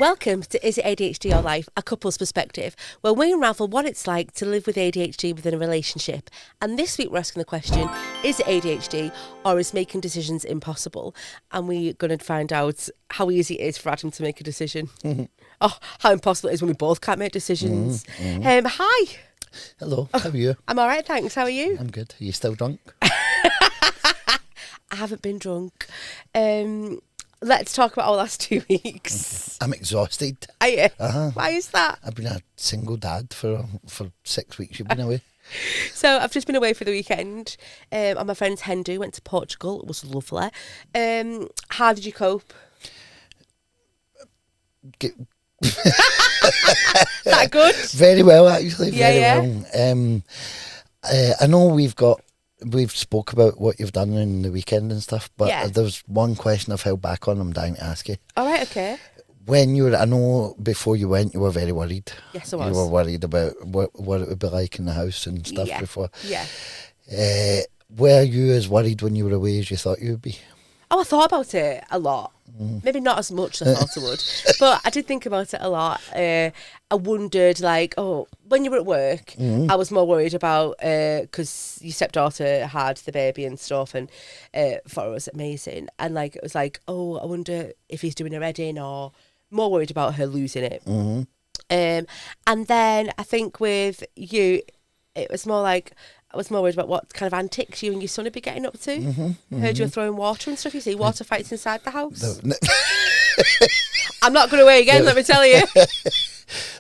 Welcome to Is It ADHD or Life? A couple's perspective, where we unravel what it's like to live with ADHD within a relationship. And this week we're asking the question, is it ADHD or is making decisions impossible? And we're going to find out how easy it is for Adam to make a decision. Oh, how impossible it is when we both can't make decisions. Hi. Hello, how are you? I'm all right, thanks. How are you? I'm good. Are you still drunk? I haven't been drunk. Let's talk about our last 2 weeks. I'm exhausted. Are you? Uh-huh. Why is that? I've been a single dad for 6 weeks. You've been away. So I've just been away for the weekend. On my friend's hen do, went to Portugal. It was lovely. How did you cope? That good? Very well, actually. Yeah, very well. I know we've spoke about what you've done in the weekend and stuff, but there's one question I've held back on. I'm dying to ask you. All right, okay. When I know before you went, you were very worried. Yes, I was. You were worried about what it would be like in the house and stuff before. Yeah. Were you as worried when you were away as you thought you would be? Oh, I thought about it a lot. Maybe not as much as I thought I would, but I did think about it a lot. I wondered, when you were at work, I was more worried about, because your stepdaughter had the baby and stuff, and thought it was amazing. And it was I wonder if he's doing her head in, or more worried about her losing it. And then I think with you, it was more I was more worried about what kind of antics you and your son would be getting up to. Heard you were throwing water and stuff. You see water fights inside the house. I'm not going away again, let me tell you.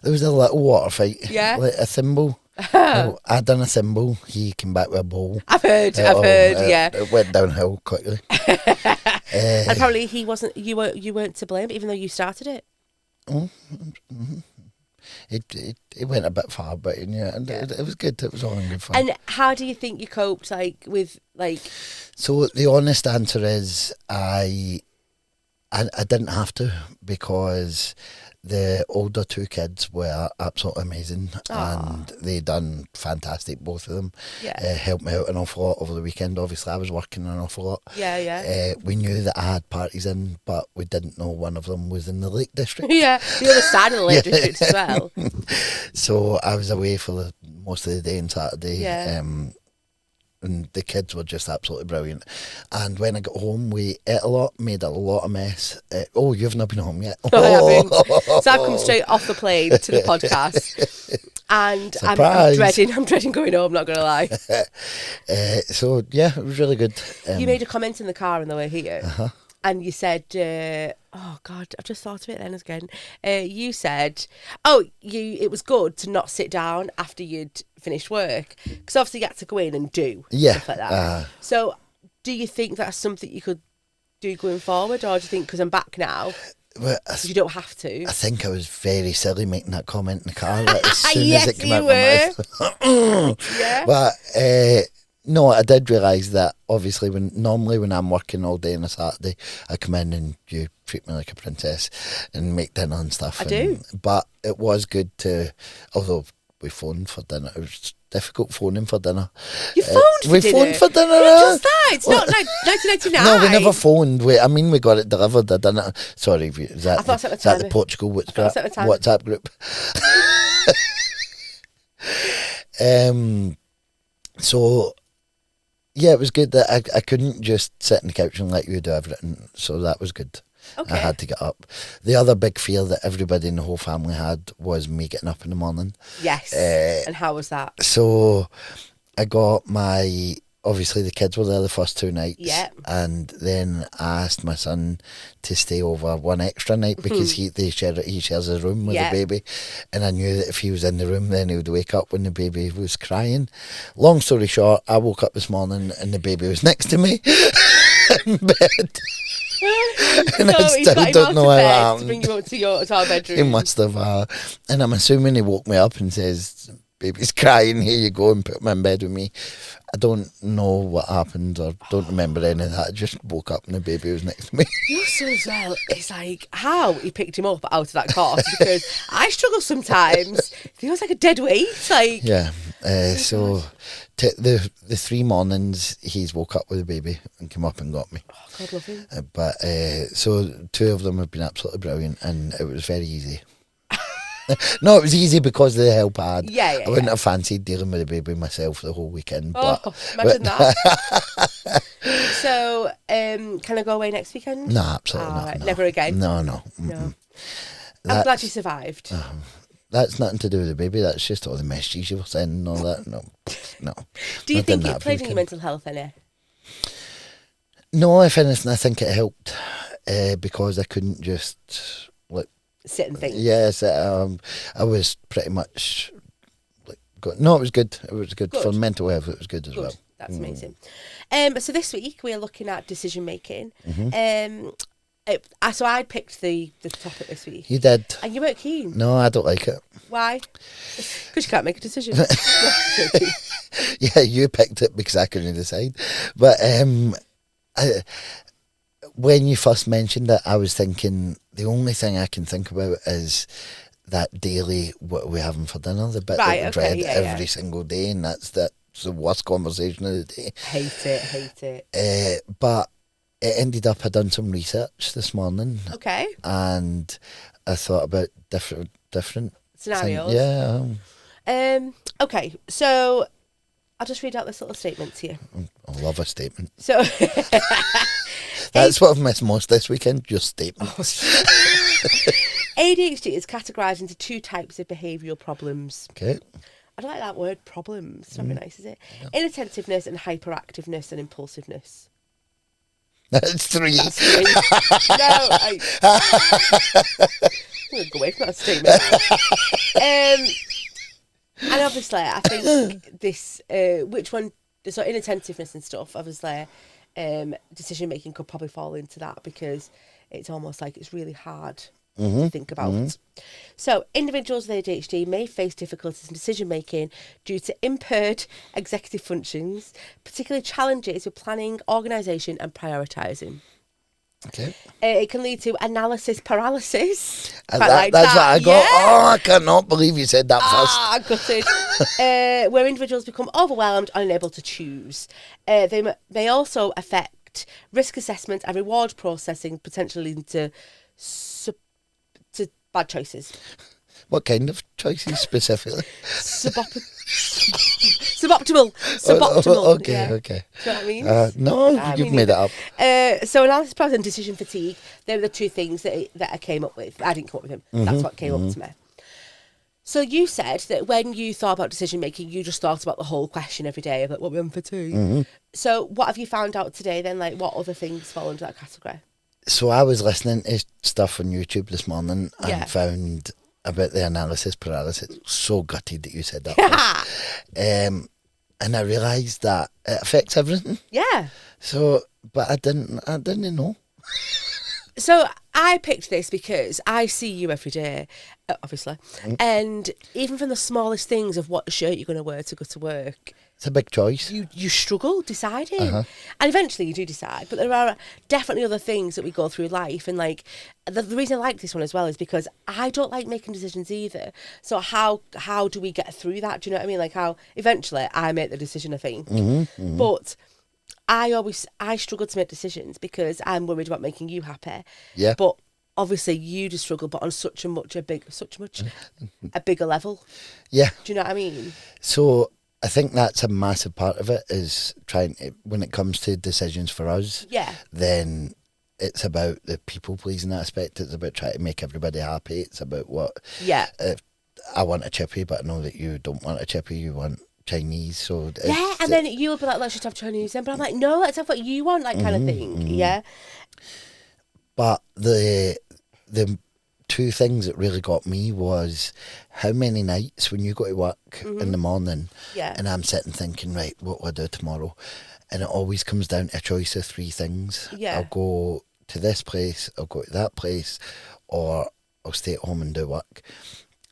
There was a little water fight. Yeah. Like a thimble. I done a thimble. He came back with a bowl. I've heard, yeah. It went downhill quickly. And apparently he wasn't. You weren't to blame, even though you started it. It went a bit far, but it was good. It was all in good fun. And how do you think you coped, with So the honest answer is I didn't have to, because the older two kids were absolutely amazing. Aww. And they done fantastic, both of them. Yeah. Helped me out an awful lot over the weekend. Obviously, I was working an awful lot. Yeah. We knew that I had parties in, but we didn't know one of them was in the Lake District. Yeah, the other side of the Lake District as well. So I was away for most of the day on Saturday. Yeah. And the kids were just absolutely brilliant. And when I got home, we ate a lot, made a lot of mess. You've not been home yet? No, I haven't. So I've come straight off the plane to the podcast. And I'm dreading going home, not going to lie. So, yeah, it was really good. You made a comment in the car on the way here. Uh-huh. And you said, oh God, I've just thought of it then again. You said, it was good to not sit down after you'd finished work, because obviously you had to go in and do stuff like that. So do you think that's something you could do going forward, or do you think because I'm back now, you don't have to? I think I was very silly making that comment in the car as soon as it came out my mouth. Yeah. But no, I did realise that obviously when I'm working all day on a Saturday, I come in and you treat me like a princess and make dinner and stuff. I do. But it was good to, although we phoned for dinner, it was difficult phoning for dinner. You phoned for we dinner? We phoned for dinner. Just that? It's not like 1999. No, we never phoned. We got it delivered. I didn't. Sorry, is that the Portugal WhatsApp group? So, yeah, it was good that I couldn't just sit on the couch and let you do everything. So that was good. Okay. I had to get up. The other big fear that everybody in the whole family had was me getting up in the morning. Yes. And how was that? So I got obviously the kids were there the first 2 nights. Yeah. And then I asked my son to stay over one extra night because he shares his room with the baby. And I knew that if he was in the room, then he would wake up when the baby was crying. Long story short, I woke up this morning and the baby was next to me in bed. And I still don't know how that happened. To bring you up to our bedroom. He must have. And I'm assuming he woke me up and says, "Baby's crying, here you go," and put him in bed with me. I don't know what happened or don't remember any of that. I just woke up and the baby was next to me. You also as well, it's how he picked him up out of that cot, because I struggle sometimes. It feels like a dead weight. Yeah. So the 3 mornings he's woke up with a baby and come up and got me. Oh, God love him. But so 2 of them have been absolutely brilliant, and it was very easy. No, it was easy because of the help I had. Yeah, I wouldn't have fancied dealing with the baby myself the whole weekend. Oh, imagine that. So, can I go away next weekend? No, absolutely not. Right, No. never again? No. No. I'm glad you survived. That's nothing to do with the baby. That's just all the messages you were sending and all that. No. Do you Not think done it that played on your weekend. mental health any? No, if anything, I think it helped because I couldn't just Sit and think. Yes, I was pretty much no, it was good. It was good for mental health. It was good as well. That's amazing. So this week we are looking at decision making. So I picked the topic this week. You did. And you weren't keen. No, I don't like it. Why? Because you can't make a decision. Yeah, you picked it because I couldn't decide. But when you first mentioned it, I was thinking the only thing I can think about is that daily what are we having for dinner, the bit that we dread every single day, and that's the worst conversation of the day. Hate it. But it ended up I done some research this morning. Okay. And I thought about different scenarios. Yeah. Okay, so I'll just read out this little statement to you. I love a statement. So that's what I've missed most this weekend, just statements. ADHD is categorised into 2 types of behavioural problems. Okay. I don't like that word, problems. It's not very nice, is it? No. Inattentiveness and hyperactiveness and impulsiveness. That's 3. That's 3. No, I'm going to go away from that statement. And obviously, I think this, which one, so inattentiveness and stuff, obviously, decision making could probably fall into that because it's almost like it's really hard to think about. So, individuals with ADHD may face difficulties in decision making due to impaired executive functions, particularly challenges with planning, organisation, and prioritising. Okay. It can lead to analysis paralysis. That's what I got. Yeah. Oh, I cannot believe you said that first. Gutted. Where individuals become overwhelmed and unable to choose. They may also affect risk assessment and reward processing, potentially leading to bad choices. What kind of choices specifically? Suboptimal. Okay. Do you know what I mean? No, you've made it up. So analysis paralysis and decision fatigue, they were the 2 things that I came up with. I didn't come up with them. That's what came up to me. So you said that when you thought about decision making, you just thought about the whole question every day of like, what we're on for tea. So what have you found out today then? Like, what other things fall under that category? So I was listening to stuff on YouTube this morning and found about the analysis paralysis. So gutted that you said that. And I realised that it affects everything. Yeah. So, but I didn't know. So I picked this because I see you every day, obviously, and even from the smallest things of what shirt you're going to wear to go to work, it's a big choice. You struggle deciding, and eventually you do decide. But there are definitely other things that we go through life, and like the reason I like this one as well is because I don't like making decisions either. So how do we get through that? Do you know what I mean? Like how eventually I make the decision, I think, but I struggle to make decisions because I'm worried about making you happy. Yeah. But obviously you just struggle, but on a bigger level. Yeah. Do you know what I mean? So I think that's a massive part of it is trying to, when it comes to decisions for us. Yeah. Then it's about the people pleasing aspect. It's about trying to make everybody happy. It's about what. Yeah. I want a chippy, but I know that you don't want a chippy. You want Chinese, so and then you'll be like, let's just have Chinese then, but I'm like, no, let's have what you want, like kind of thing. Yeah. But the 2 things that really got me was how many nights when you go to work in the morning and I'm sitting thinking, right, what will I do tomorrow? And it always comes down to a choice of 3 things. I'll go to this place, I'll go to that place, or I'll stay at home and do work.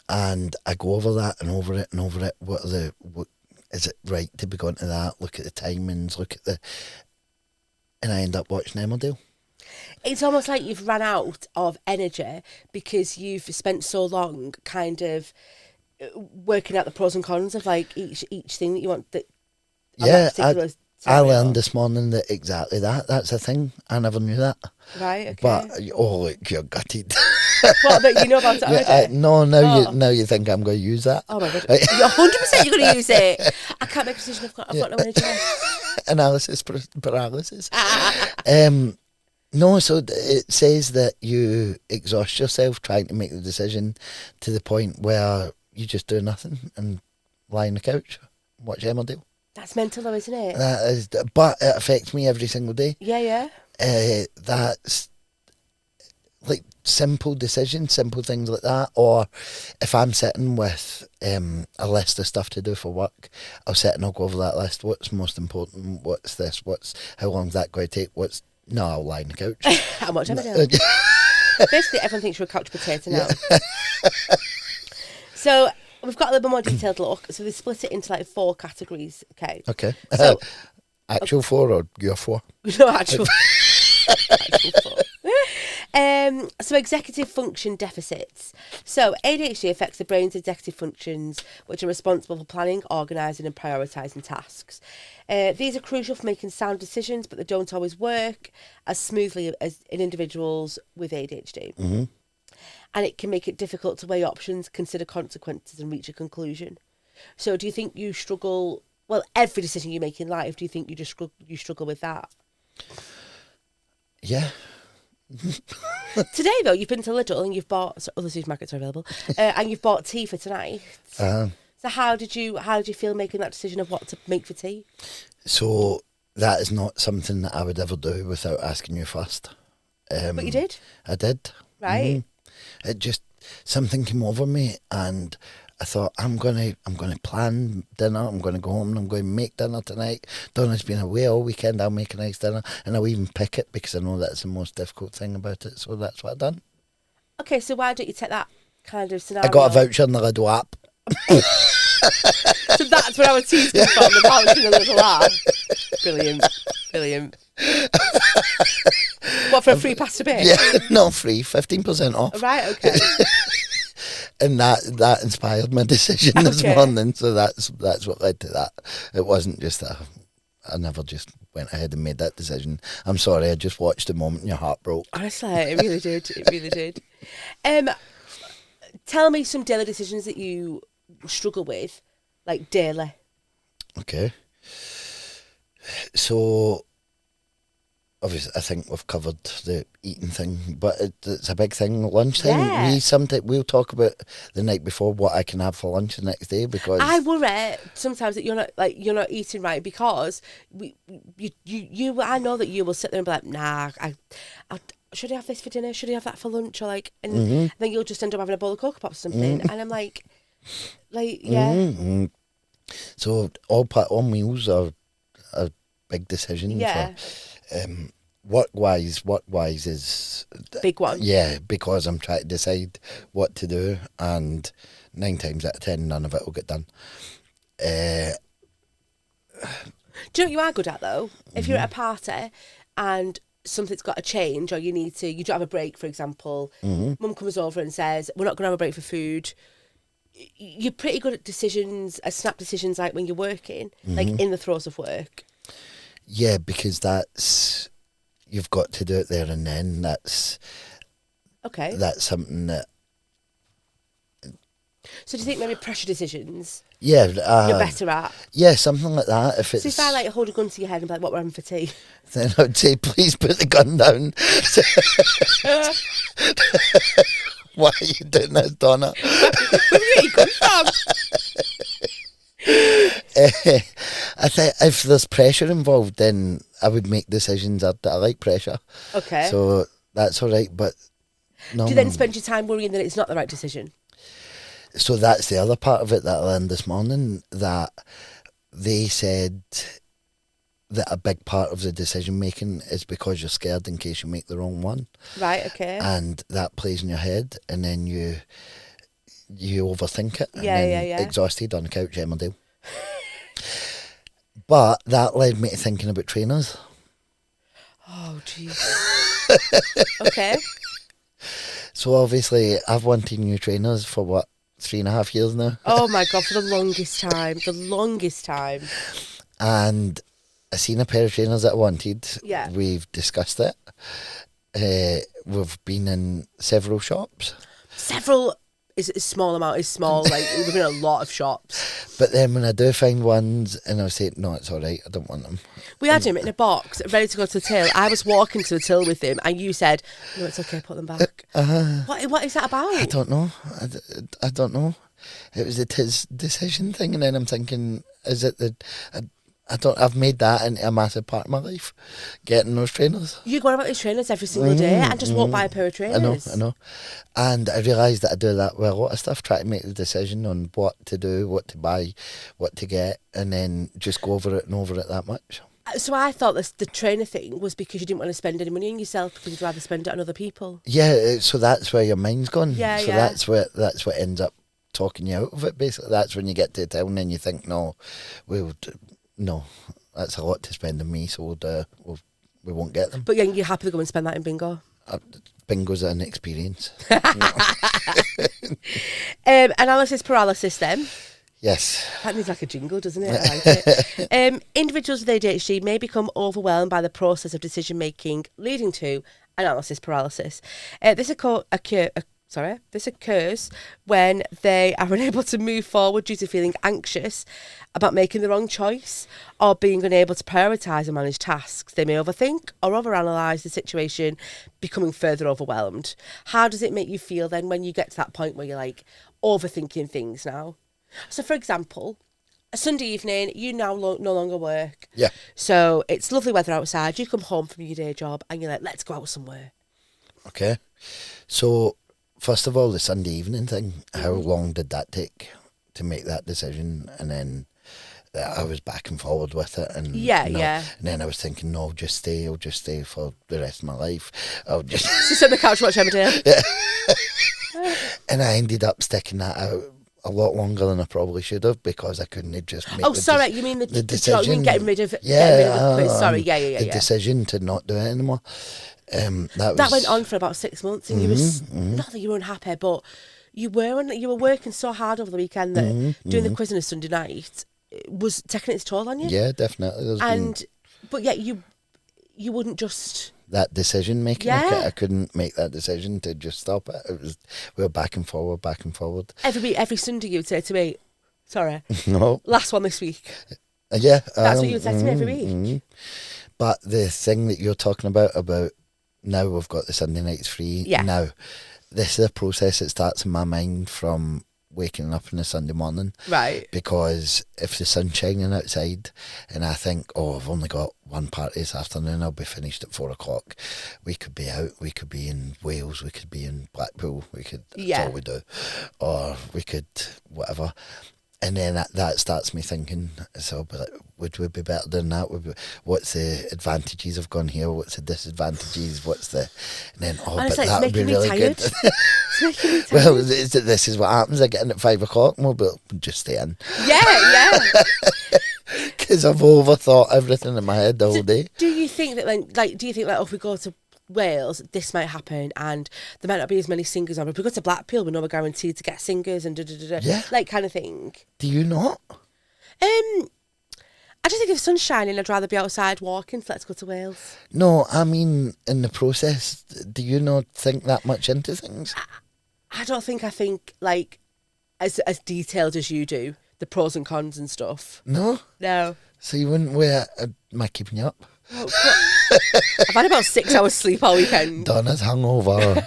And I go over that and over it and over it. Is it right to be going to that? Look at the timings, and I end up watching Emmerdale. It's almost like you've run out of energy because you've spent so long kind of working out the pros and cons of like each thing that you want. I learned this morning that exactly that's a thing. I never knew that. Right, okay. But look, you're gutted. What, that you know about it already? No, now you think I'm going to use that. Oh my god, you're 100% you're going to use it. I can't make a decision. I've got no energy. Analysis paralysis. No, so it says that you exhaust yourself trying to make the decision to the point where you just do nothing and lie on the couch, watch Emmerdale. That's mental though, isn't it? That is, but it affects me every single day. Yeah. That's like simple decisions, simple things like that. Or if I'm sitting with a list of stuff to do for work, I'll sit and I'll go over that list. What's most important? What's this? How long's that going to take? No, I'll lie on the couch. How much Emmerdale? Basically, everyone thinks you're a couch potato now. So we've got a little bit more detailed look. So they split it into like 4 categories. Okay. So actual 4 or your 4? No, actual 4. So executive function deficits. So ADHD affects the brain's executive functions, which are responsible for planning, organising and prioritising tasks. These are crucial for making sound decisions, but they don't always work as smoothly as in individuals with ADHD. Mm-hmm. And it can make it difficult to weigh options, consider consequences and reach a conclusion. So do you think you struggle, well, every decision you make in life, do you think you struggle with that? Yeah. Today, though, you've been to Lidl and you've bought, other supermarkets are available, and you've bought tea for tonight. So how did you feel making that decision of what to make for tea? So that is not something that I would ever do without asking you first. But you did? I did. Right. It just, something came over me and I thought, I'm gonna plan dinner. I'm gonna go home and I'm going to make dinner tonight. Donna's been away all weekend. I'll make a nice dinner and I'll even pick it because I know that's the most difficult thing about it. So that's what I've done. Okay, so why don't you take that kind of scenario? I got a voucher in the Lidl app. So that's where our tea's come from, the voucher in the Lidl app. Brilliant. What, for a free pasta bake? Yeah, not free, 15% off. Right, okay. And that inspired my decision this morning. So that's what led to that. It wasn't just that I never just went ahead and made that decision. I'm sorry, I just watched the moment and your heart broke. Honestly, it really did. Tell me some daily decisions that you struggle with, like daily. Okay. So obviously, I think we've covered the eating thing, but it's a big thing. Lunchtime, Yeah. We'll talk about the night before what I can have for lunch the next day, because I worry sometimes that you're not eating right because I know that you will sit there and be like, nah, should I have this for dinner? Should I have that for lunch? Or like, and then you'll just end up having a bowl of Cocoa Pops or something, and I'm like, yeah. Mm-hmm. So all meals are a big decision. Yeah. Work-wise is Big one. Yeah, because I'm trying to decide what to do, and 9 times out of 10, none of it will get done. Do you know what you are good at though? If you're at a party and something's got to change, or you don't have a break, for example, Mum comes over and says, we're not going to have a break for food. You're pretty good at decisions, snap decisions, like when you're working, like in the throes of work. Yeah, because you've got to do it there and then. That's something that. So do you think maybe pressure decisions? Yeah, you're better at. Yeah, something like that. So if I like hold a gun to your head and be like, "What we're having for tea?" Then I'd say, "Please put the gun down." Why are you doing this, Donna? Where did you come from? I think if there's pressure involved, then I would make decisions. I like pressure. Okay. So that's all right, but no. Do you then spend your time worrying that it's not the right decision? So that's the other part of it that I learned this morning, that they said that a big part of the decision making is because you're scared in case you make the wrong one. Right, okay. And that plays in your head, and then you overthink it. Yeah. Exhausted on the couch, Emmerdale. But that led me to thinking about trainers. Oh, jeez. Okay. So obviously I've wanted new trainers for what, 3.5 years now. Oh my God, for the longest time. And I seen a pair of trainers that I wanted. Yeah. We've discussed it. We've been in several shops. Several is a small amount, is small. Like, we've been in a lot of shops. But then when I do find ones and I say, no, it's all right, I don't want them. We had him in a box, ready to go to the till. I was walking to the till with him, and you said, no, it's okay, put them back. What is that about? I don't know. I don't know. It was his decision thing, and then I'm thinking, is it I've made that into a massive part of my life, getting those trainers. You go on about these trainers every single day and just walk by a pair of trainers. I know. And I realised that I do that with a lot of stuff, try to make the decision on what to do, what to buy, what to get, and then just go over it and over it that much. So I thought the trainer thing was because you didn't want to spend any money on yourself, because you'd rather spend it on other people. Yeah, so that's where your mind's gone. Yeah, so that's what ends up talking you out of it, basically. That's when you get to the town and you think, no, that's a lot to spend on me, so we won't get them. But you're happy to go and spend that in bingo? Bingo's an experience. Analysis paralysis then. Yes. That needs like a jingle, doesn't it? I like it. Individuals with ADHD may become overwhelmed by the process of decision making, leading to analysis paralysis. This occurs when they are unable to move forward due to feeling anxious about making the wrong choice or being unable to prioritise and manage tasks. They may overthink or overanalyse the situation, becoming further overwhelmed. How does it make you feel then when you get to that point where you're like overthinking things now? So, for example, a Sunday evening, you now no longer work. Yeah. So it's lovely weather outside. You come home from your day job and you're like, let's go out somewhere. Okay. So, first of all, the Sunday evening thing, how long did that take to make that decision? And then I was back and forward with it. And And then I was thinking, no, I'll just stay for the rest of my life. I'll just sit on the couch, watch Emmerdale. Yeah. And I ended up sticking that out a lot longer than I probably should have, because I couldn't have just made you mean the decision. You mean getting rid of the quiz. Sorry, the decision to not do it anymore. That went on for about 6 months, and you was not that you were unhappy, but you were working so hard over the weekend that doing the quiz on a Sunday night was taking its toll on you. Yeah, definitely. But yet you wouldn't just that decision making. Yeah. I couldn't make that decision to just stop it. We were back and forward. Every Sunday you would say to me, "Sorry, no, last one this week." Yeah, that's what you would say to me every week. But the thing that you're talking about now we've got the Sunday nights free. Yeah. Now, this is a process that starts in my mind from waking up on a Sunday morning. Right. Because if the sun's shining outside and I think, I've only got one party this afternoon, I'll be finished at 4:00. We could be out, we could be in Wales, we could be in Blackpool, that's all we do. Or we could, whatever. And then that starts me thinking, so I'll be like, would we be better than that? What's the advantages of going here? What's the disadvantages? And then, but that would be really good. It's making me tired. Well, this is what happens. I get in at 5:00 and we'll just stay in. Yeah. Because I've overthought everything in my head the whole day. Do you think that if we go to Wales, this might happen, and there might not be as many singers on. But if we go to Blackpool, we're not guaranteed to get singers and like kind of thing. Do you not? I just think if the sun's shining, I'd rather be outside walking. So let's go to Wales. No, I mean in the process, do you not think that much into things? I don't think I think like as detailed as you do, the pros and cons and stuff. No. So you wouldn't wear? Am I keeping you up? Oh, I've had about 6 hours sleep all weekend. Donna's hungover.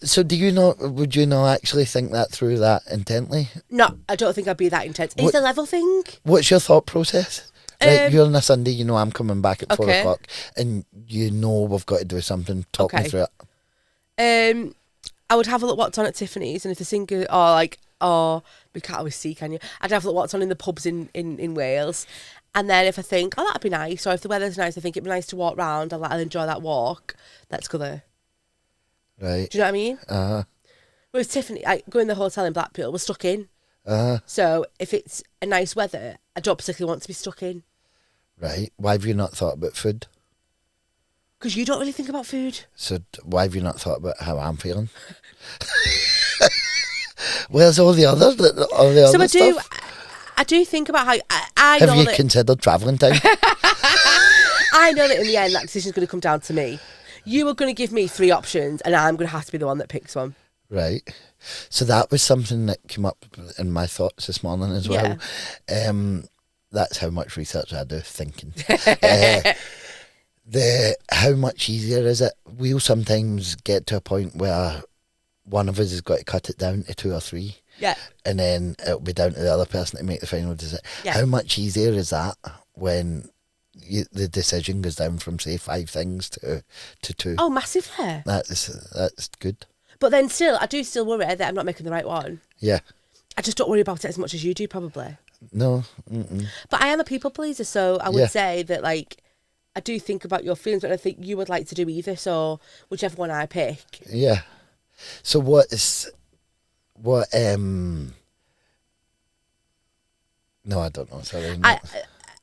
So would you not actually think that through that intently? No, I don't think I'd be that intense. It's a level thing. What's your thought process? Right, you're on a Sunday, I'm coming back at 4:00 and we've got to do something. Talk me through it. I would have a look what's on at Tiffany's, and if the singer we can't always see, can you? I'd have a look what's on in the pubs in Wales. And then if I think, that'd be nice, or if the weather's nice, I think it'd be nice to walk round, I'll enjoy that walk, let's go there. Right. Do you know what I mean? Whereas Tiffany, going to the hotel in Blackpool, we're stuck in. So if it's a nice weather, I don't particularly want to be stuck in. Right. Why have you not thought about food? Because you don't really think about food. So why have you not thought about how I'm feeling? Where's all the other stuff? I do think about how I have know you that, considered travelling time? I know that in the end that decision's going to come down to me. You are going to give me 3 options, and I'm going to have to be the one that picks one. Right. So that was something that came up in my thoughts this morning as well. That's how much research I do, thinking. How much easier is it? We'll sometimes get to a point where one of us has got to cut it down to 2 or 3. Yeah. And then it'll be down to the other person to make the final decision. Yeah. How much easier is that when the decision goes down from, say, 5 things to 2? Oh, massively. That's good. But then still, I do still worry that I'm not making the right one. Yeah. I just don't worry about it as much as you do, probably. No. But I am a people pleaser, so I would say that, like, I do think about your feelings, but I think you would like to do either, so whichever one I pick. Yeah. So no, I don't know. Sorry. No.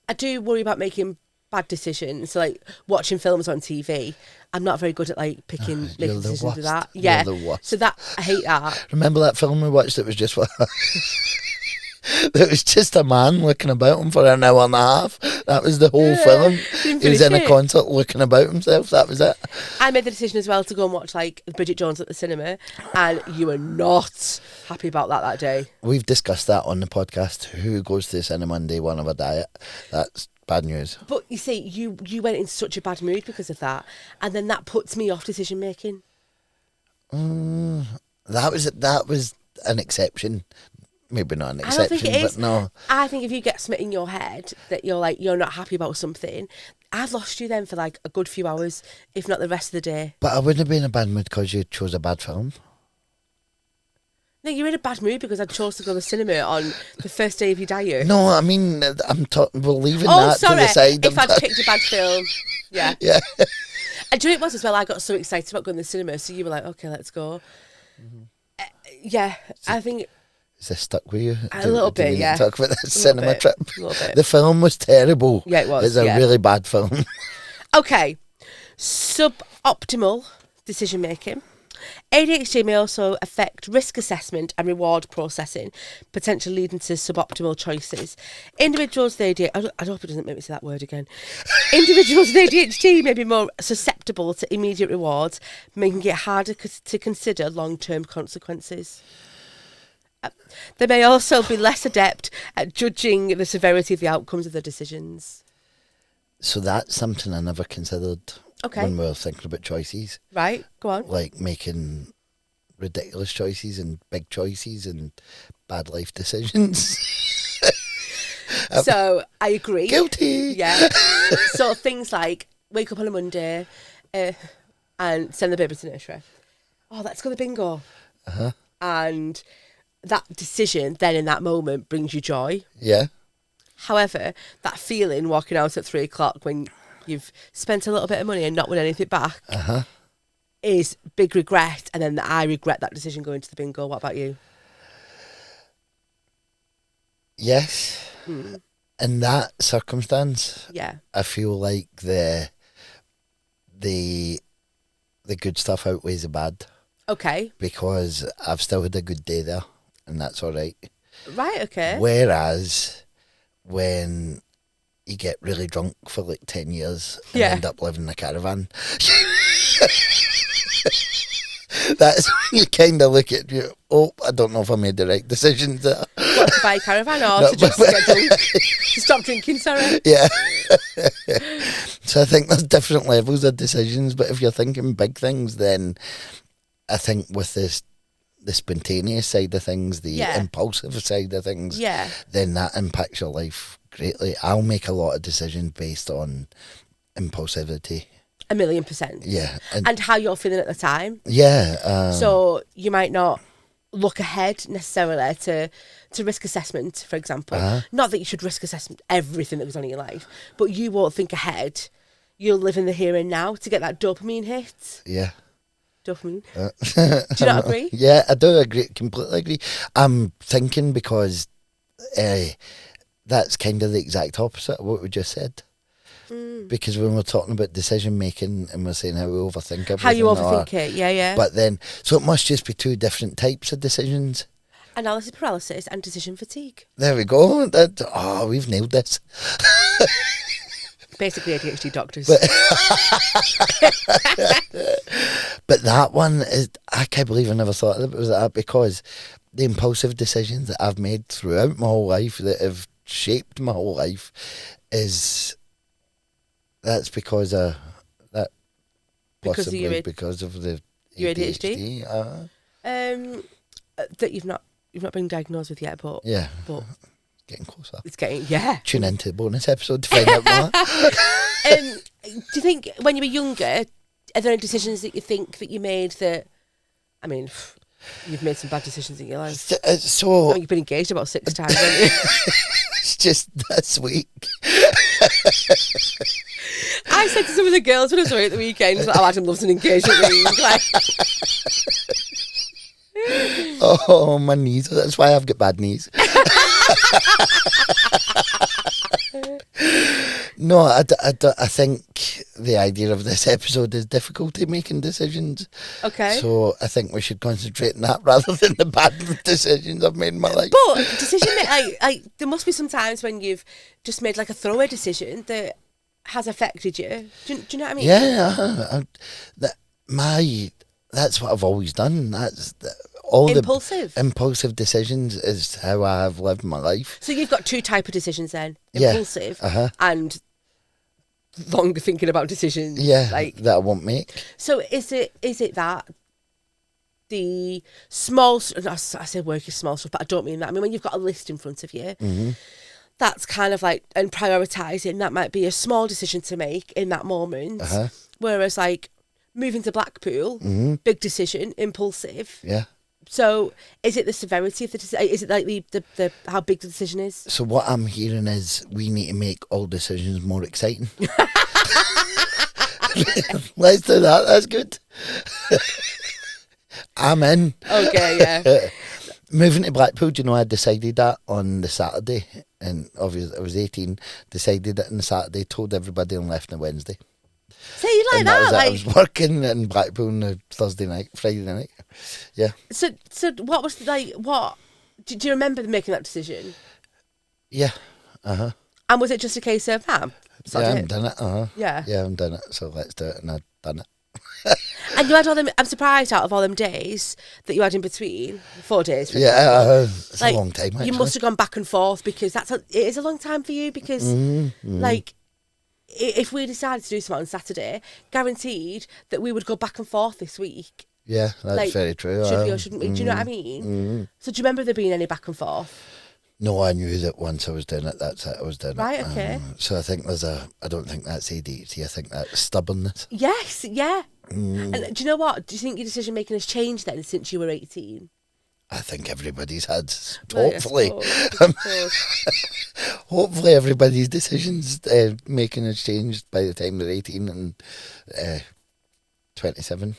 I do worry about making bad decisions. So, like, watching films on TV, I'm not very good at, like, making decisions with that. Yeah. You're the worst. So that, I hate that. Remember that film we watched that was just there was just a man looking about him for an hour and a half. That was the whole film. He was in a concert looking about himself. That was it. I made the decision as well to go and watch, like, Bridget Jones at the cinema, and you were not happy about that day. We've discussed that on the podcast. Who goes to the cinema on day 1 of a diet? That's bad news. But you see, you went in such a bad mood because of that, and then that puts me off decision making. That was an exception. Maybe not an exception, I don't think it is. But no. I think if you get something in your head that you're not happy about something, I've lost you then for like a good few hours, if not the rest of the day. But I wouldn't have been in a bad mood because you chose a bad film. No, you're in a bad mood because I chose to go to the cinema on the first day of your diet. No, I mean, we're leaving that to the side. If I'd picked a bad film. Yeah. Yeah. And do you know what it was as well? I got so excited about going to the cinema, so you were like, okay, let's go. I think... Is this stuck with you? A little bit, yeah. Talk about the cinema trip. A little bit. The film was terrible. Yeah, it was. It's a really bad film. Okay. Suboptimal decision making. ADHD may also affect risk assessment and reward processing, potentially leading to suboptimal choices. Individuals with ADHD... I hope it doesn't make me say that word again. Individuals with ADHD may be more susceptible to immediate rewards, making it harder to consider long-term consequences. They may also be less adept at judging the severity of the outcomes of their decisions. So that's something I never considered when we were thinking about choices. Right, go on. Like making ridiculous choices and big choices and bad life decisions. So, I agree. Guilty! Yeah. So things like wake up on a Monday and send the baby to nursery. Oh, let's go to the bingo. Uh-huh. And... that decision then in that moment brings you joy. Yeah. However, that feeling walking out at 3 o'clock when you've spent a little bit of money and not won anything back is big regret. And then I regret that decision going to the bingo. What about you? Yes. In that circumstance, I feel like the good stuff outweighs the bad. Okay. Because I've still had a good day there. And that's all right. Right, okay. Whereas when you get really drunk for like 10 years and end up living in a caravan, that's when you kind of look at you. Oh, I don't know if I made the right decision there. What, to buy a caravan or to just get drunk? To stop drinking, sorry? Yeah. So I think there's different levels of decisions, but if you're thinking big things, then I think with the spontaneous side of things, the impulsive side of things, then that impacts your life greatly. I'll make a lot of decisions based on impulsivity. 1,000,000%. Yeah. And how you're feeling at the time. Yeah. So you might not look ahead necessarily to risk assessment, for example. Not that you should risk assessment everything that goes on in your life, but you won't think ahead. You'll live in the here and now to get that dopamine hit. Yeah. Dopamine. Do you not agree? Yeah, I do agree. Completely agree. I'm thinking because that's kind of the exact opposite of what we just said. Because when we're talking about decision making and we're saying how we overthink everything. How you overthink it, yeah. But then, so it must just be two different types of decisions. Analysis paralysis and decision fatigue. There we go. We've nailed this. Basically ADHD doctors. But that one is, I can't believe I never thought it was that, because the impulsive decisions that I've made throughout my whole life, that have shaped my whole life, that's because of that. Possibly because of the your ADHD. That you've not been diagnosed with yet, but getting closer. It's getting Tune into the bonus episode to find out more. Do you think when you were younger, are there any decisions that you think that you made that? I mean, you've made some bad decisions in your life. So you've been engaged about 6 times, haven't you? It's just this week. I said to some of the girls when I was away at the weekend, Adam loves an engagement ring. Like, oh, my knees. That's why I've got bad knees. No, I think the idea of this episode is difficulty making decisions. Okay. So I think we should concentrate on that rather than the bad decisions I've made in my life. But decision there must be some times when you've just made like a throwaway decision that has affected you. Do you know what I mean? Yeah, that's what I've always done. That's all impulsive decisions is how I have lived my life. So you've got 2 types of decisions then: impulsive and longer thinking about decisions. Yeah, that I won't make. So is it that the small? I say work is small stuff, but I don't mean that. I mean when you've got a list in front of you. Mm-hmm. That's kind of like, and prioritising, that might be a small decision to make in that moment. Whereas like moving to Blackpool, big decision, impulsive. Yeah. So is it the severity of the decision? Is it like the how big the decision is? So what I'm hearing is we need to make all decisions more exciting. Let's do that. That's good. I'm in. Okay, yeah. Moving to Blackpool, do you know, I decided that on the Saturday, and obviously I was 18, decided it on the Saturday, told everybody, and left on the Wednesday. So you like and that? I was working in Blackpool on the Friday night. Yeah. So what was like, what, do you remember making that decision? Yeah. And was it just a case of, yeah, I'm done it. Yeah. Yeah, I'm done it, so let's do it, and I've done it. And you had all them. I'm surprised out of all them days that you had in between, 4 days. It's a long time. Actually. You must have gone back and forth because it is a long time for you. Because like, if we decided to do something on Saturday, guaranteed that we would go back and forth this week. Yeah, that's very true. Should we or shouldn't we? Do you know what I mean? So do you remember there being any back and forth? No, I knew that once I was doing it, that's it, I was doing it. Right, okay. So I think I don't think that's ADHD, I think that's stubbornness. Yes, yeah. And do you know what? Do you think your decision making has changed then since you were 18? I think everybody's had, hopefully. Well, hopefully everybody's decisions making has changed by the time they're 18 and 27.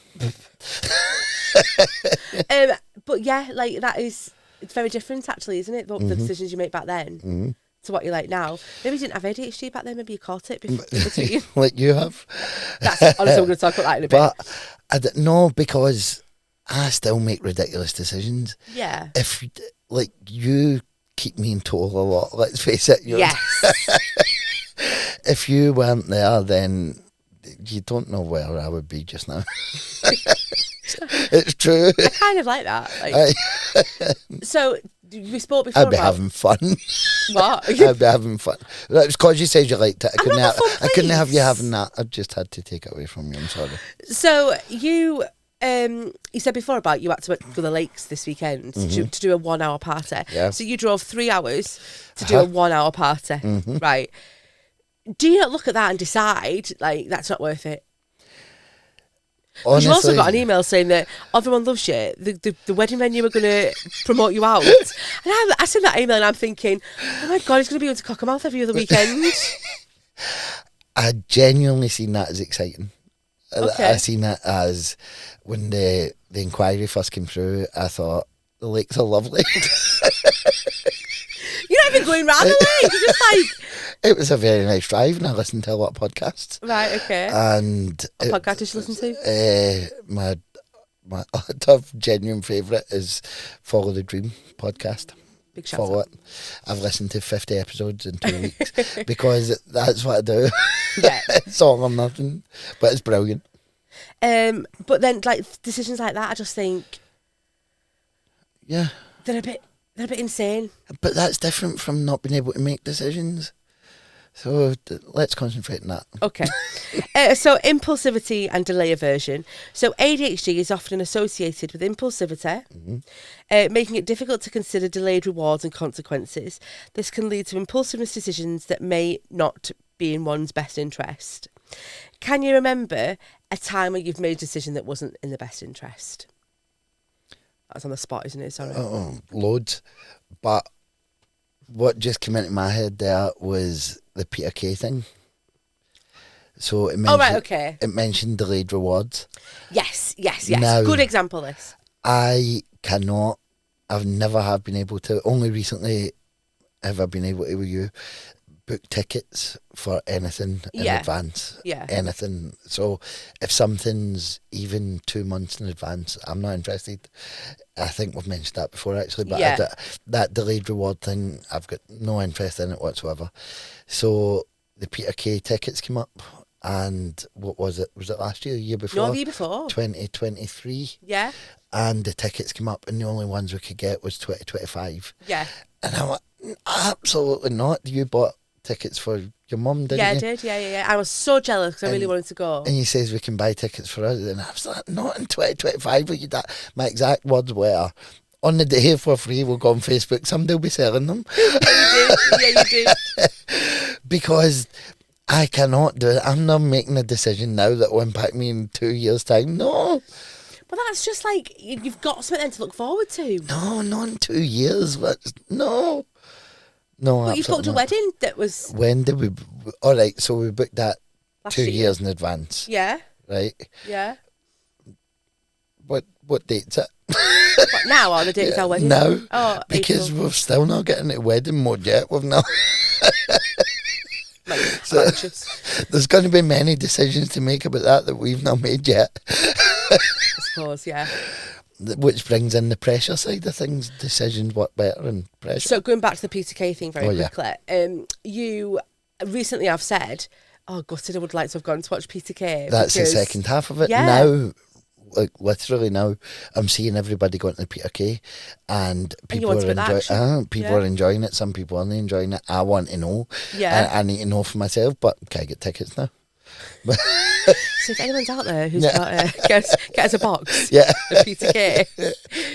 But yeah, like that is, it's very different actually, isn't it? The decisions you make back then to what you like now. Maybe you didn't have ADHD back then, maybe you caught it between. Like you have. That's, honestly, we're going to talk about that in a bit. But no, because I still make ridiculous decisions. Yeah. If, like, you keep me in tow a lot, let's face it. Yes. If you weren't there, then you don't know where I would be just now. It's true. I kind of like that. Like, so we spoke before. I'd be having fun. What? I'd be having fun. It's because you said you liked it. I couldn't have you having that. I just had to take it away from you. I'm sorry. So you said before about you had to go to the lakes this weekend to do a 1 hour party. Yeah. So you drove 3 hours to do a 1 hour party, right? Do you not look at that and decide like that's not worth it? Honestly, you also got an email saying that everyone loves you. The wedding venue are going to promote you out. And I sent that email and I'm thinking, oh my God, he's going to be able to Cockermouth every other weekend. I genuinely seen that as exciting. Okay. I seen it as when the inquiry first came through, I thought, the lakes are lovely. You're not even going round the lake. You're just like... It was a very nice drive, and I listened to a lot of podcasts. Right, okay. And What podcast did you listen to? My top genuine favourite is Follow the Dream podcast. Big shout Follow out. it. I've listened to 50 episodes in 2 weeks because that's what I do. Yeah. It's all or nothing, but it's brilliant. But then, like, decisions like that, I just think... Yeah. They're a bit insane. But that's different from not being able to make decisions. So let's concentrate on that. Okay. So impulsivity and delay aversion. So ADHD is often associated with impulsivity, making it difficult to consider delayed rewards and consequences. This can lead to impulsiveness decisions that may not be in one's best interest. Can you remember a time where you've made a decision that wasn't in the best interest? That's on the spot, isn't it? Sorry. Oh, loads. But what just came into my head there was the Peter Kay thing. So it mentioned, it mentioned delayed rewards. Yes. Now, good example, this. I've never have been able to, only recently have I been able to, with you, book tickets for anything in advance. Yeah. Anything. So if something's even 2 months in advance, I'm not interested. I think we've mentioned that before, actually. But that delayed reward thing, I've got no interest in it whatsoever. So the Peter Kay tickets came up. And what was it? Was it last year, the year before? No, the year before. 2023. Yeah. And the tickets came up, and the only ones we could get was 2025. Yeah. And I went, absolutely not. You bought tickets for your mum, didn't you? Yeah, I did. Yeah. I was so jealous because I really wanted to go. And he says we can buy tickets for us. And I was like, not in 2025. My exact words were, on the day for free, we'll go on Facebook. Somebody will be selling them. You did. Because I cannot do it. I'm not making a decision now that will impact me in 2 years' time. No. But that's just like, you've got something then to look forward to. No, not in 2 years. But no. No, but you booked a wedding that was... When did we... All right, so we booked that last 2 year. years in advance. Yeah. Right? Yeah. What date's it? What, now or the date of our wedding? No. Oh, because April. we're still not getting to wedding mode yet. We've not... So, there's going to be many decisions to make about that we've not made yet. I suppose, yeah. Which brings in the pressure side of things. Decisions work better than pressure. So going back to the Peter Kay thing very quickly, you recently have said, oh, gutted, I would like to have gone to watch Peter Kay. That's the second half of it. Yeah. Now, like literally now, I'm seeing everybody going to Peter Kay, and people are enjoying it. Some people aren't enjoying it. I want to know. Yeah, I need to know for myself. But can I get tickets now? So if anyone's out there who's got get us a box, of Peter Kay.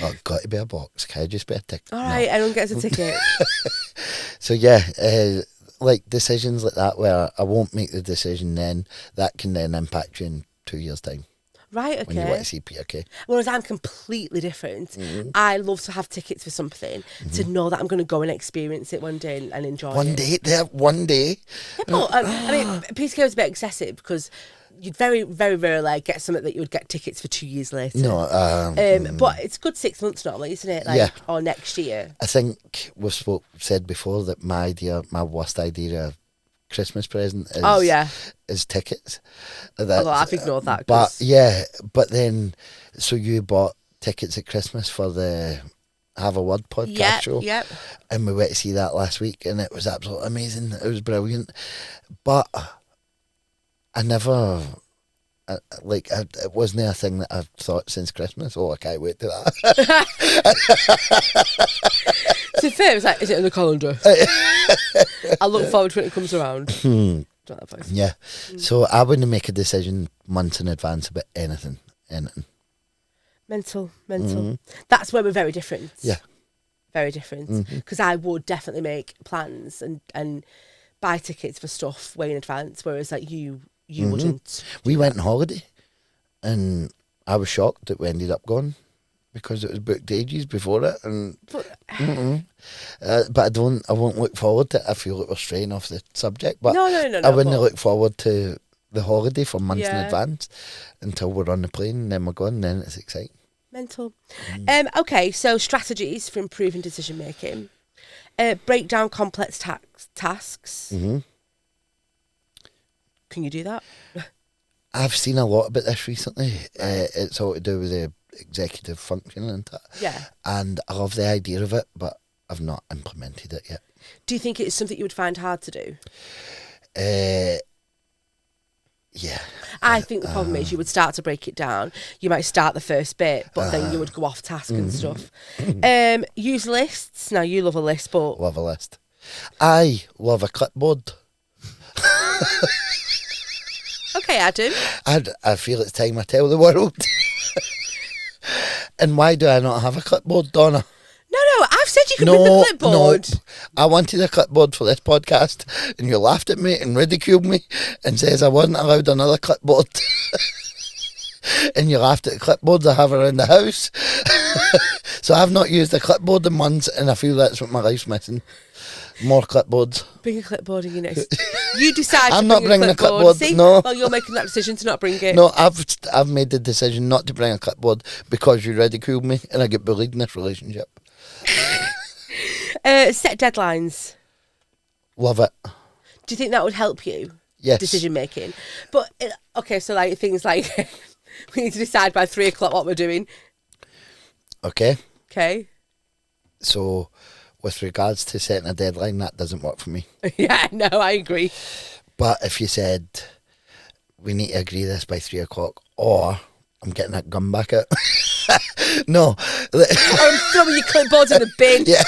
Oh, got to be a box. Can I just be a ticket? All right, everyone gets a ticket. So like decisions like that where I won't make the decision, then that can then impact you in 2 years' time. Right, okay. When you want to see Peter Kay. Whereas I'm completely different. Mm-hmm. I love to have tickets for something, to know that I'm going to go and experience it one day and enjoy it. One day. Yeah, but, I mean, Peter Kay was a bit excessive because you'd very, very rarely get something that you would get tickets for 2 years later. No. But it's good 6 months normally, isn't it? Or next year. I think we've said before that my worst idea of Christmas present is tickets. Although I've ignored that. But then, so you bought tickets at Christmas for the Have a Word podcast show. Yep. And we went to see that last week, and it was absolutely amazing. It was brilliant. But I never... it wasn't a thing that I've thought since Christmas. Oh, I can't wait to that. To be fair, it's like, is it in the calendar? I look forward to when it comes around. Yeah. So I wouldn't make a decision months in advance about anything. Mental. Mm-hmm. That's where we're very different. Yeah. Very different. Because I would definitely make plans and buy tickets for stuff way in advance, whereas like you wouldn't. We went on holiday, and I was shocked that we ended up going because it was booked ages before it. But I won't look forward to it. I feel like we're straying off the subject, but no, I wouldn't look forward to the holiday for months in advance until we're on the plane, and then we're gone, and then it's exciting. Mental. Okay, so strategies for improving decision making. Break down complex tasks. Can you do that? I've seen a lot about this recently. It's all to do with the executive functioning and that. Yeah. And I love the idea of it, but I've not implemented it yet. Do you think it's something you would find hard to do? Yeah. I think the problem is you would start to break it down. You might start the first bit, but then you would go off task and stuff. Use lists. Now, you love a list, but... Love a list. I love a clipboard. Okay, Adam. I feel it's time I tell the world. And why do I not have a clipboard, Donna? No, I've said you can bring the clipboard. No, I wanted a clipboard for this podcast, and you laughed at me and ridiculed me and says I wasn't allowed another clipboard. And you laughed at the clipboards I have around the house. So I've not used a clipboard in months, and I feel that's what my life's missing. More clipboards. Bring a clipboard in your next... You decide I'm to not bring bringing a clipboard. See? No. Well, you're making that decision to not bring it. No, I've made the decision not to bring a clipboard because you ridiculed me and I get bullied in this relationship. Set deadlines. Love it. Do you think that would help you? Yes. Decision making. But, okay, so like things like we need to decide by 3 o'clock what we're doing. Okay. Okay. So, with regards to setting a deadline, that doesn't work for me. Yeah, no, I agree. But if you said, we need to agree this by 3 o'clock, or I'm getting that gun back out. No. I'm throwing your clipboard in the bin. Yeah.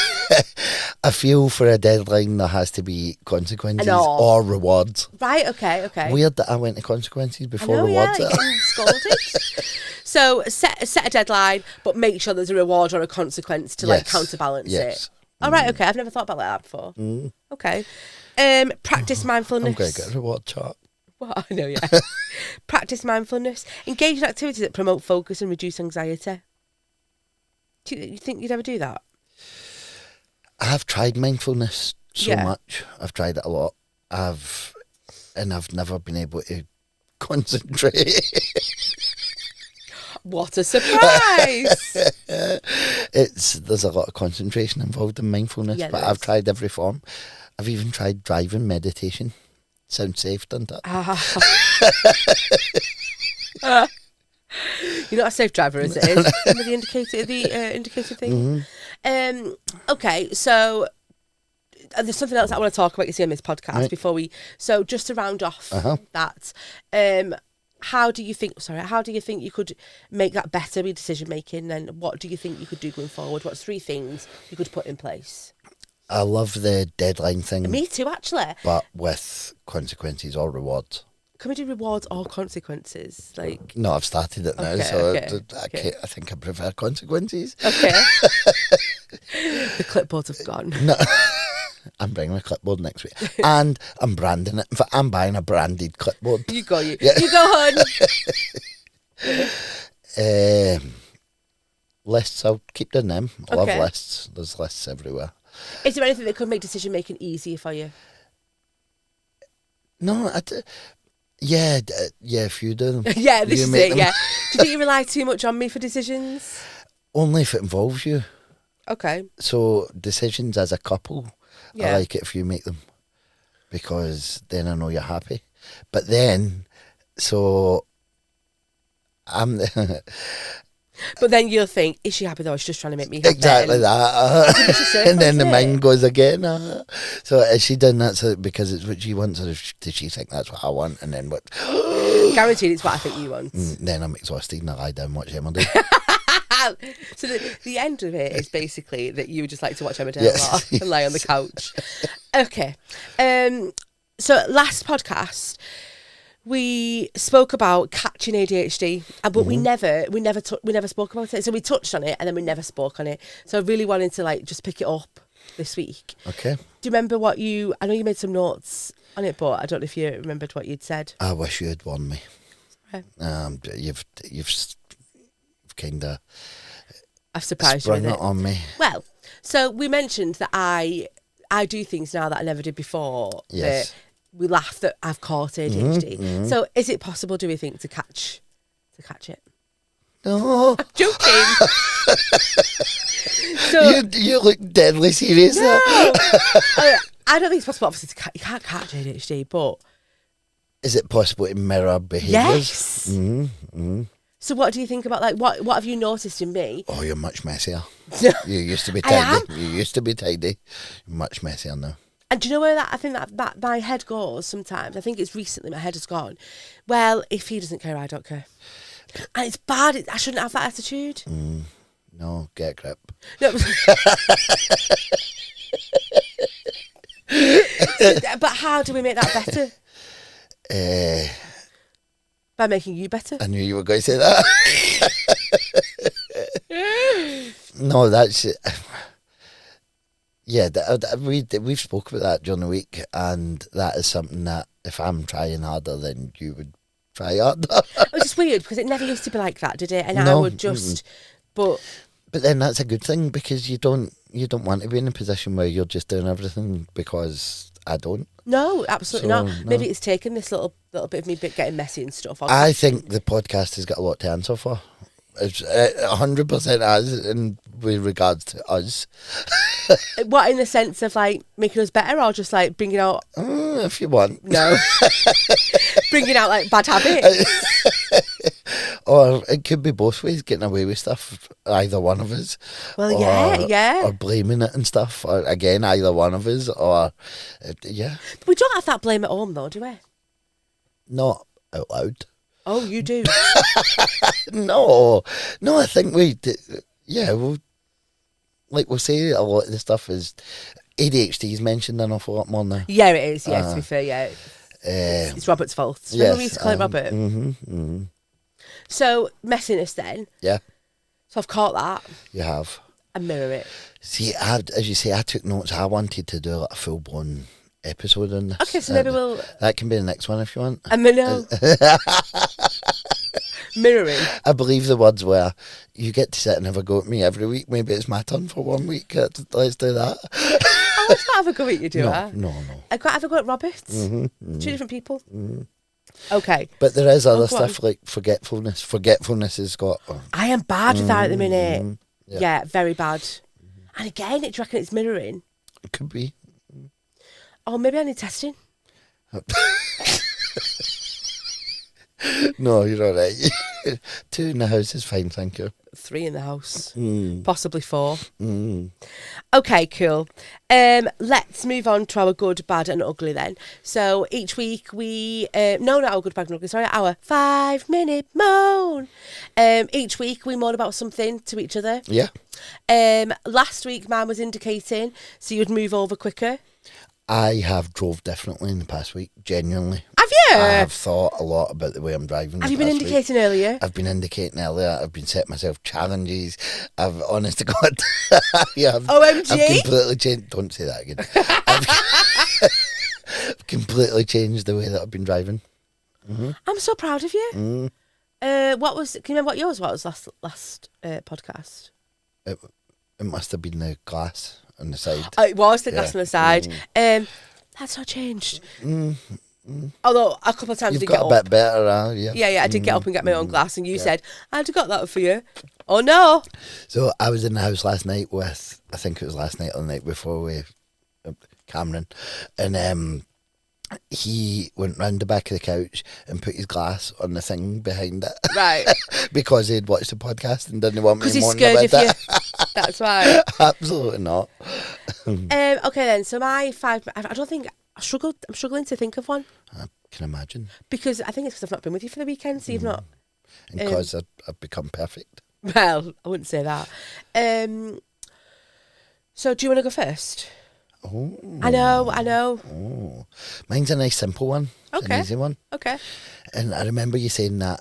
I feel for a deadline there has to be consequences or rewards. Right, okay. Weird that I went to consequences before I know, rewards. Yeah, getting scolded. So set a deadline, but make sure there's a reward or a consequence to like counterbalance it. All right, okay. I've never thought about that before. Okay. Practice mindfulness. I'm going to get a reward chart. What? I know, yeah. Practice mindfulness. Engage in activities that promote focus and reduce anxiety. Do you think you'd ever do that? I've tried mindfulness so much. I've tried it a lot. I've never been able to concentrate. What a surprise! There's a lot of concentration involved in mindfulness, but I've tried every form. I've even tried driving meditation. Sounds safe, doesn't it? You're not a safe driver, as it is. Remember the indicator thing? Okay, so there's something else I want to talk about you see on this podcast before we... So just to round off that, how do you think you could make that better with decision making, and what do you think you could do going forward? What's 3 things you could put in place? I love the deadline thing. Me too, actually. But with consequences or rewards. Can we do rewards or consequences? Like, no, I've started it now, I think I prefer consequences. Okay. The clipboards have gone. No, I'm bringing a clipboard next week, and I'm branding it. In fact, I'm buying a branded clipboard. You go on. Lists, I'll keep doing them. I love lists. There's lists everywhere. Is there anything that could make decision making easier for you? No, if you do them. Yeah, this is it, yeah. Do you think you rely too much on me for decisions? Only if it involves you. Okay. So, decisions as a couple, I like it if you make them. Because then I know you're happy. But then, so, I'm... But then you'll think, is she happy though? She's just trying to make me happy. Exactly that. And then the mind goes again. So is she done that because it's what she wants, or does she think that's what I want? And then what? Guaranteed it's what I think you want. Then I'm exhausted and I lie down and watch Emmerdale. So the end of it is basically that you just like to watch Emmerdale a lot and lie on the couch. Okay. So last podcast, we spoke about catching ADHD, but we never spoke about it. So we touched on it and then we never spoke on it. So I really wanted to just pick it up this week. Okay. Do you remember I know you made some notes on it, but I don't know if you remembered what you'd said. I wish you had warned me. Okay. You've kind of... I've surprised sprung you with it on me. Well, so we mentioned that I do things now that I never did before. Yes. That we laugh that I've caught ADHD. So is it possible, do we think, to catch it? No. I'm joking. So you look deadly serious. No. I don't think it's possible, obviously, you can't catch ADHD, but Is it possible to mirror behaviours? Yes. So what do you think about, like, what have you noticed in me? Oh, you're much messier. You used to be tidy. You used to be tidy. You're much messier now. And do you know where I think that my head goes sometimes? I think it's recently my head has gone, well, if he doesn't care, I don't care. And it's bad. I shouldn't have that attitude. No, get a grip. No. But how do we make that better? By making you better. I knew you were going to say that. No, that's it. Yeah, we've spoken about that during the week, and that is something that if I'm trying harder, then you would try harder. Which is weird because it never used to be like that, did it? And No, I would just, but then that's a good thing because you don't want to be in a position where you're just doing everything because I don't. No, absolutely So, not. Maybe it's taken this little bit of me getting messy and stuff. I think the podcast has got a lot to answer for. It's 100% has in with regards to us. What, in the sense of like making us better, or just like bringing out? If you want. No. Bringing out like bad habits. Or it could be both ways, getting away with stuff, either one of us. Well, or, yeah. Or blaming it and stuff, or again, either one of us, or, yeah. But we don't have that blame at home though, do we? Not out loud. Oh, you do? No, I think we, we'll say a lot of the stuff is, ADHD is mentioned an awful lot more now. Yeah, it is, to be fair, yeah. It's Robert's fault. Remember we used to call him Robert? So, messiness then. Yeah. So I've caught that. You have. And mirror it. See, as you say, I took notes. I wanted to do like a full-blown episode on this. Okay, so maybe we'll... That can be the next one if you want. Mirroring. I believe the words were, you get to sit and have a go at me every week. Maybe it's my turn for 1 week. Let's do that. I was not have a go at you, do I? No. I can't have a go at Roberts. Two different people. Okay. But there is other stuff like forgetfulness. Forgetfulness has got... I am bad with that at the minute. Yeah, very bad. And again, do you reckon it's mirroring? It could be. Oh, maybe I need testing. No, you're all right. 2 in the house is fine, thank you. 3 in the house. Possibly 4. Okay, cool. Let's move on to our good, bad and ugly then. So each week we... no, not our good, bad and ugly, sorry. Our 5-minute moan. Each week we moan about something to each other. Yeah. Last week mine was indicating, so you'd move over quicker. I have drove differently in the past week, genuinely. Have you? I have thought a lot about the way I'm driving. Have you been indicating earlier? I've been indicating earlier. I've been setting myself challenges. I've, honest to God, OMG? I've completely changed. Don't say that again. I've completely changed the way that I've been driving. I'm so proud of you. Can you remember what yours was last podcast? It must have been the glass on the side. Oh, it was the glass on the side. That's not changed. Although a couple of times I did get up. You've got a bit better, yeah. Yeah, I did get up and get my own glass, and you said, I'd have got that for you. Oh, no. So I was in the house last night with, I think it was last night or the night before Cameron, and he went round the back of the couch and put his glass on the thing behind it. Right. Because he'd watched the podcast and didn't want me to moan about that. That's why. Absolutely not. Okay then, so my 5... I don't think... I'm struggling to think of one. I can imagine. Because I think it's because I've not been with you for the weekend, so you've not... And because I've become perfect. Well, I wouldn't say that. So do you want to go first? Oh. I know. Oh. Mine's a nice simple one. It's an easy one. Okay. And I remember you saying that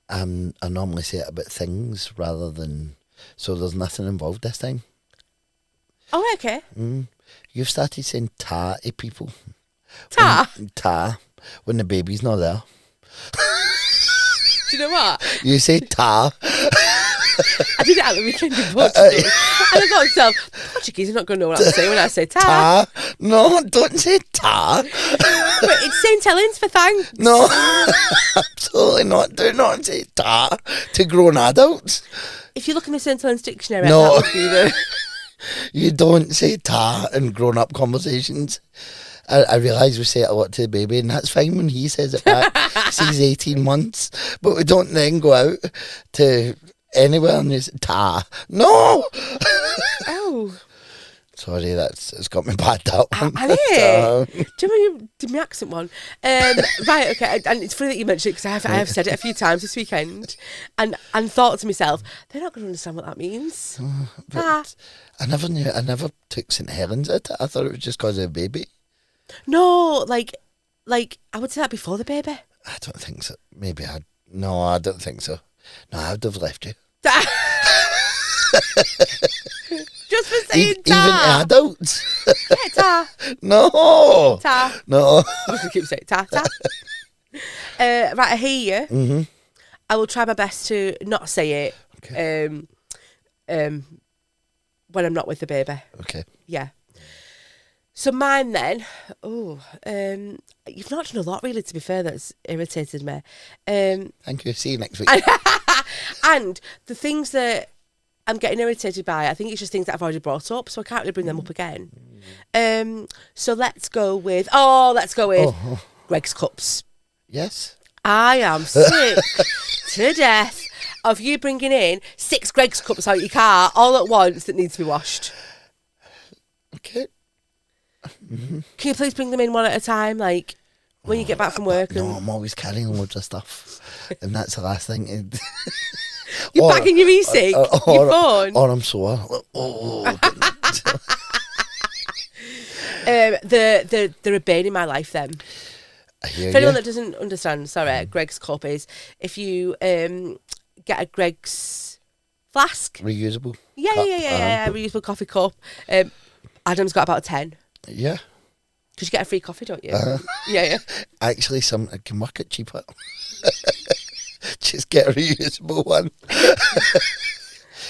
I normally say it about things rather than... So there's nothing involved this time. Oh, okay. You've started saying ta to people. Ta? Ta. When the baby's not there. Do you know what? You say ta. I did it at the weekend in Portugal. And I thought to myself, Portuguese are not going to know what I'm saying when I say ta. Ta? No, don't say ta. But it's St. Helens for thanks. No, absolutely not. Do not say ta to grown adults. If you look in the St. Helens dictionary, no. that would be the... You don't say ta in grown-up conversations. I realise we say it a lot to the baby, and that's fine when he says it back. He's 18 months, but we don't then go out to anywhere and just no. Oh. Sorry, it's got me bad that one. I know. Do you remember you did my accent one? Right, okay. And it's funny that you mentioned it because I have said it a few times this weekend, and thought to myself, they're not going to understand what that means. But I never took St Helens at it. I thought it was just because of the baby. No, like I would say that before the baby. I don't think so. Maybe no, I don't think so. No, I would have left you. Just for saying Even adults. Yeah, ta. No. Ta. No. You can keep saying ta, ta. Right, I hear you. Mm-hmm. I will try my best to not say it Okay. when I'm not with the baby. Okay. Yeah. So mine then, you've not done a lot really, to be fair, that's irritated me. Thank you. See you next week. And the things that I'm getting irritated by, I think it's just things that I've already brought up, so I can't really bring them up again. So let's go with Greg's cups. Yes. I am sick to death of you bringing in 6 Greg's cups out your car all at once that need to be washed. Okay. Mm-hmm. Can you please bring them in one at a time, like when you get back from work? No, I'm always carrying loads of stuff, and that's the last thing. You're packing your e-cig, your phone. Or I'm sore. They're a bane in my life, then. For anyone that doesn't understand, Greg's cup is if you get a Greg's flask. Reusable. Yeah, reusable coffee cup. Adam's got about 10. Yeah. Because you get a free coffee, don't you? Yeah. Actually, some can work it cheaper. Just get a reusable one.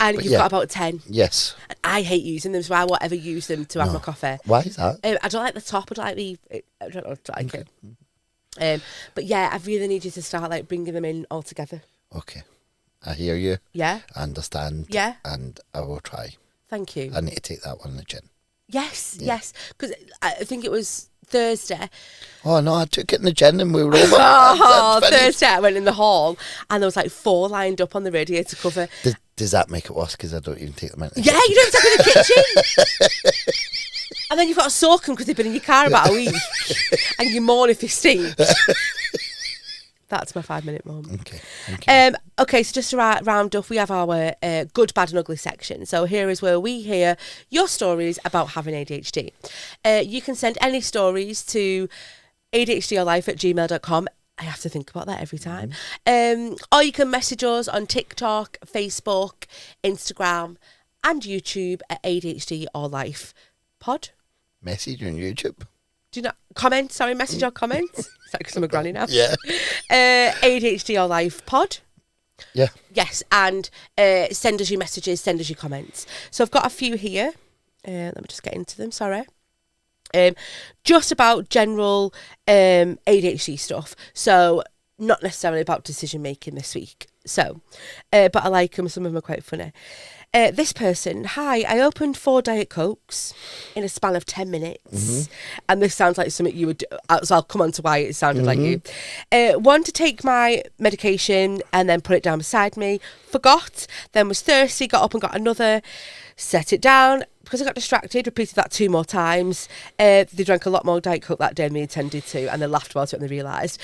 And you've got about 10. Yes. And I hate using them, so I won't ever use them to have my coffee. Why is that? I don't like the top. I don't like it. But yeah, I really need you to start like bringing them in all together. Okay. I hear you. Yeah. I understand. Yeah. And I will try. Thank you. I need to take that one in the gym. Yes. Because I think it was Thursday. Oh, no, I took it in the gym and we were over. Thursday I went in the hall and there was like 4 lined up on the radiator cover. Does that make it worse because I don't even take them out? Yeah, you don't have to take them in the kitchen. And then you've got to soak them because they've been in your car about a week. And you mourn if they stink. That's my 5-minute moment. Okay, thank you. Okay, so just to round up, we have our good, bad and ugly section. So here is where we hear your stories about having ADHD. You can send any stories to adhdyourlife@gmail.com. I have to think about that every time. Or you can message us on TikTok, Facebook, Instagram and YouTube at ADHD or Life Pod. Message on YouTube. Do you not comment? Sorry, message or comment? Is that because I'm a granny now? Yeah. ADHD or Life Pod. Yeah. Yes, and send us your messages, send us your comments. So I've got a few here. Let me just get into them, sorry. Just about general ADHD stuff. So not necessarily about decision making this week. So, but I like them. Some of them are quite funny. This person, hi, I opened 4 Diet Cokes in a span of 10 minutes. Mm-hmm. And this sounds like something you would do. So I'll come on to why it sounded like you. One to take my medication and then put it down beside me. Forgot, then was thirsty, got up and got another, set it down. Because I got distracted, repeated that 2 more times. They drank a lot more Diet Coke that day than we intended to, and they laughed about it when they realised.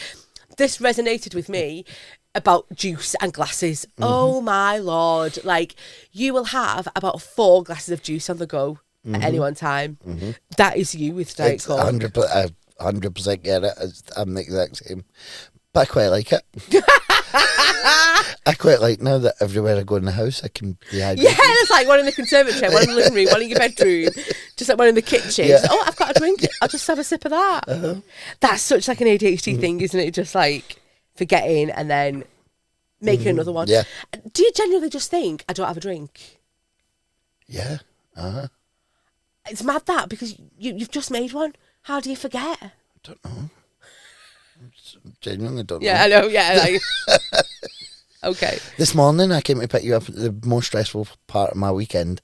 This resonated with me about juice and glasses. Mm-hmm. Oh my Lord. Like, you will have about 4 glasses of juice on the go at any one time. Mm-hmm. That is you with Diet Coke. 100% get it. I'm the exact same. But I quite like it. I quite like now that everywhere I go in the house I can be hydrated. Yeah, there's like one in the conservatory, one in the living room, one in your bedroom, just like one in the kitchen. Yeah. Oh, I've got a drink. I'll just have a sip of that. Uh-huh. That's such like an ADHD thing, isn't it? Just like forgetting and then making another one. Yeah. Do you genuinely just think, I don't have a drink? Yeah. Uh-huh. It's mad that, because you've just made one. How do you forget? I don't know. Genuinely don't know. Yeah, I know. Yeah, like, Okay. This morning I came to pick you up. The most stressful part of my weekend,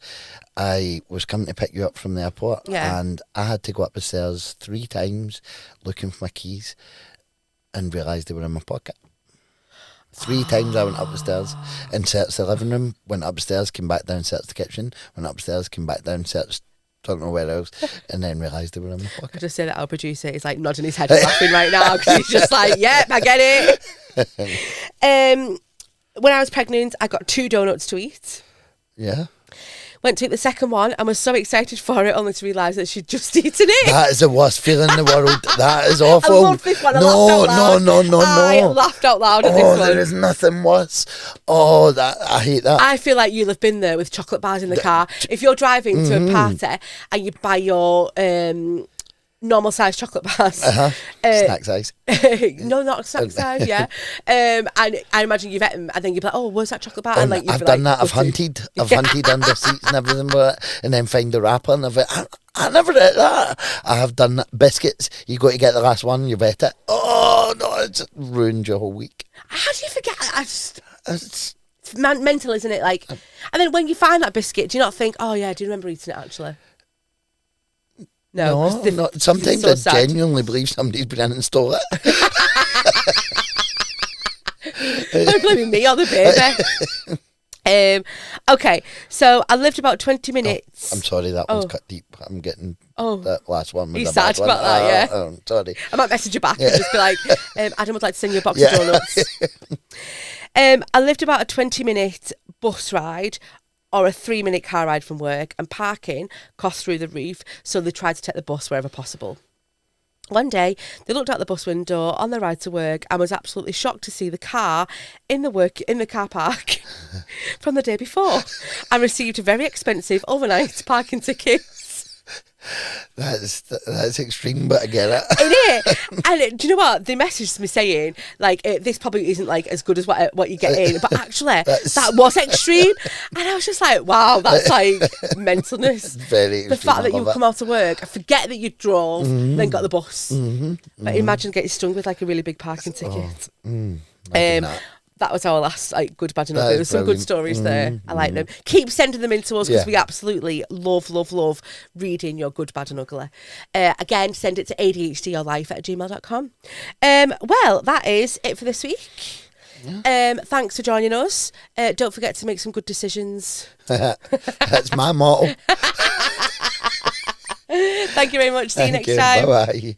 I was coming to pick you up from the airport, and I had to go up the stairs 3 times looking for my keys and realised they were in my pocket. 3 times I went up the stairs and searched the living room, went upstairs, came back down, searched the kitchen, went upstairs, came back down, searched don't know where else, and then realised they were in my pocket. I just say that our producer is like nodding his head and laughing right now because he's just like, yep, I get it. When I was pregnant, I got 2 donuts to eat. Yeah. Went to eat the second one and was so excited for it, only to realise that she'd just eaten it. That is the worst feeling in the world. That is awful. I love this one. I laughed out loud. No. I laughed out loud at this one. There is nothing worse. Oh, I hate that. I feel like you'll have been there with chocolate bars in the car. If you're driving to a party and you buy your normal size chocolate bars. Snack size. No, not snack size, yeah. And I imagine you've eaten them and then you're like, oh, where's that chocolate bar? And like, I've done that. I've hunted under seats and everything, and then find the wrapper and I've like, I never did that. I have done that. Biscuits, you got to get the last one, you bet it. Oh, no, it's ruined your whole week. How do you forget? It's mental, isn't it? Like, and then when you find that biscuit, do you not think, oh yeah, do you remember eating it actually? No, sometimes so I genuinely believe somebody's been in and stole it. Don't blame me or the baby. Okay, so I lived about 20 minutes. I'm sorry, that one's cut deep. I'm getting that last one. He's sad about that, yeah. Sorry. I might message you back and just be like, Adam would like to send you a box of donuts. I lived about a 20-minute bus ride or a 3-minute car ride from work, and parking cost through the roof, so they tried to take the bus wherever possible. One day, they looked out the bus window on their ride to work and was absolutely shocked to see the car in the car park from the day before, and received a very expensive overnight parking ticket. That's extreme, but I get it. It is. And do you know what? They messaged me saying, like, this probably isn't like as good as what you get in, but actually that was extreme. And I was just like, wow, that's like mentalness. Very extreme. The fact that you come out of work, forget that you drove, then got the bus. But imagine getting stung with like a really big parking ticket. That was our last like good, bad and ugly. There's some good stories there. I like them. Keep sending them in to us because we absolutely love reading your good, bad and ugly. Again, send it to adhdyourlife@gmail.com. Well, that is it for this week. Thanks for joining us. Don't forget to make some good decisions. That's my motto. Thank you very much. See you next time. Bye-bye.